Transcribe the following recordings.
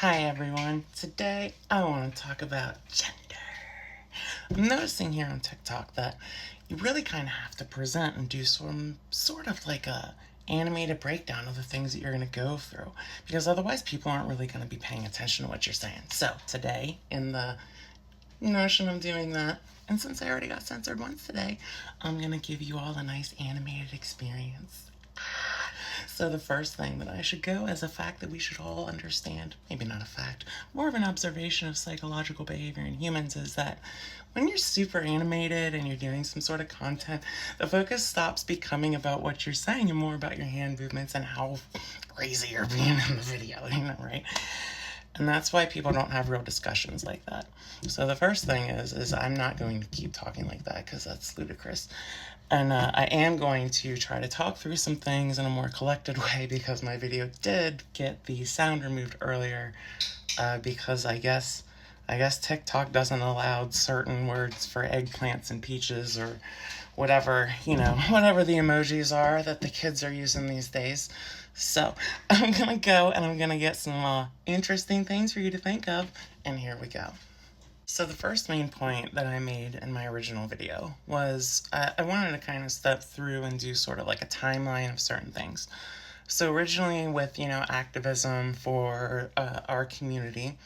Hi everyone, today I want to talk about gender. I'm noticing here on TikTok that you really kind of have to present and do sort of like a animated breakdown of the things that you're going to go through, because otherwise people aren't really going to be paying attention to what you're saying. So today, in the notion of doing that, and since I already got censored once today, I'm going to give you all a nice animated experience. So the first thing that I should go is a fact that we should all understand, maybe not a fact, more of an observation of psychological behavior in humans, is that when you're super animated and you're doing some sort of content, the focus stops becoming about what you're saying and more about your hand movements and how crazy you're being in the video, right? And that's why people don't have real discussions like that. So the first thing is I'm not going to keep talking like that because that's ludicrous. And I am going to try to talk through some things in a more collected way because my video did get the sound removed earlier because I guess TikTok doesn't allow certain words for eggplants and peaches or whatever, whatever the emojis are that the kids are using these days. So I'm going to go and I'm going to get some interesting things for you to think of, and here we go. So the first main point that I made in my original video was I wanted to kind of step through and do sort of like a timeline of certain things. So originally with, activism for our community,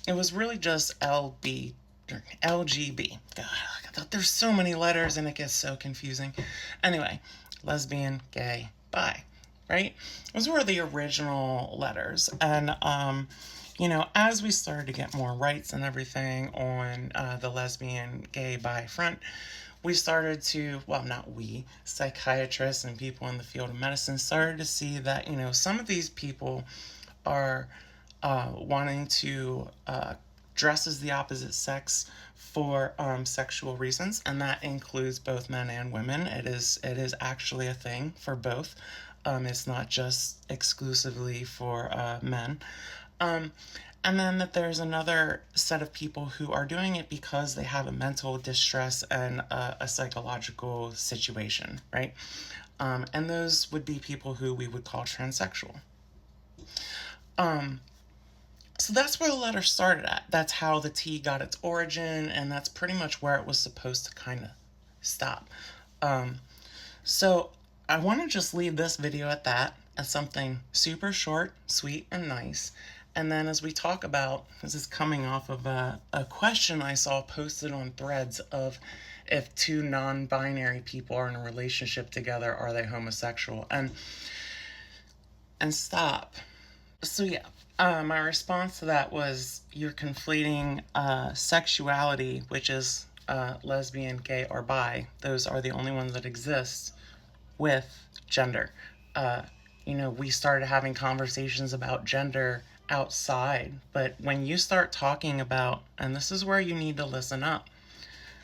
it was really just LGB. God, there's so many letters and it gets so confusing. Anyway, lesbian, gay, bi, right? Those were the original letters. And, as we started to get more rights and everything on the lesbian, gay, bi front, we started to, well, not we, psychiatrists and people in the field of medicine started to see that, some of these people are wanting to dress as the opposite sex for sexual reasons, and that includes both men and women. It is actually a thing for both. It's not just exclusively for men. And then that there's another set of people who are doing it because they have a mental distress and a psychological situation, right? And those would be people who we would call transsexual. So that's where the letter started at. That's how the T got its origin, and that's pretty much where it was supposed to kind of stop. So I want to just leave this video at that, as something super short, sweet, and nice. And then as we talk about, this is coming off of a question I saw posted on Threads of if two non-binary people are in a relationship together, are they homosexual? And stop. So yeah, my response to that was you're conflating sexuality, which is lesbian, gay, or bi. Those are the only ones that exist, with gender. We started having conversations about gender outside, but when you start talking about, and this is where you need to listen up,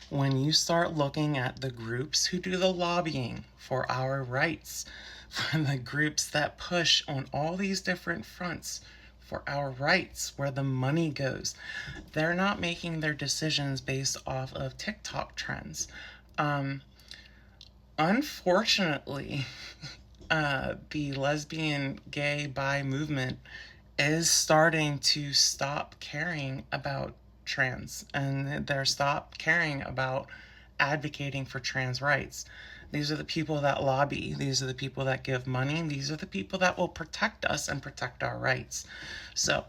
when you start looking at the groups who do the lobbying for our rights, for the groups that push on all these different fronts for our rights, where the money goes, they're not making their decisions based off of TikTok trends. Unfortunately, the lesbian, gay, bi movement is starting to stop caring about trans, and they're stop caring about advocating for trans rights. These are the people that lobby. These are the people that give money. These are the people that will protect us and protect our rights. So,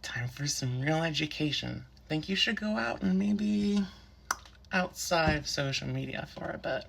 time for some real education. I think you should go out and maybe outside of social media for a bit.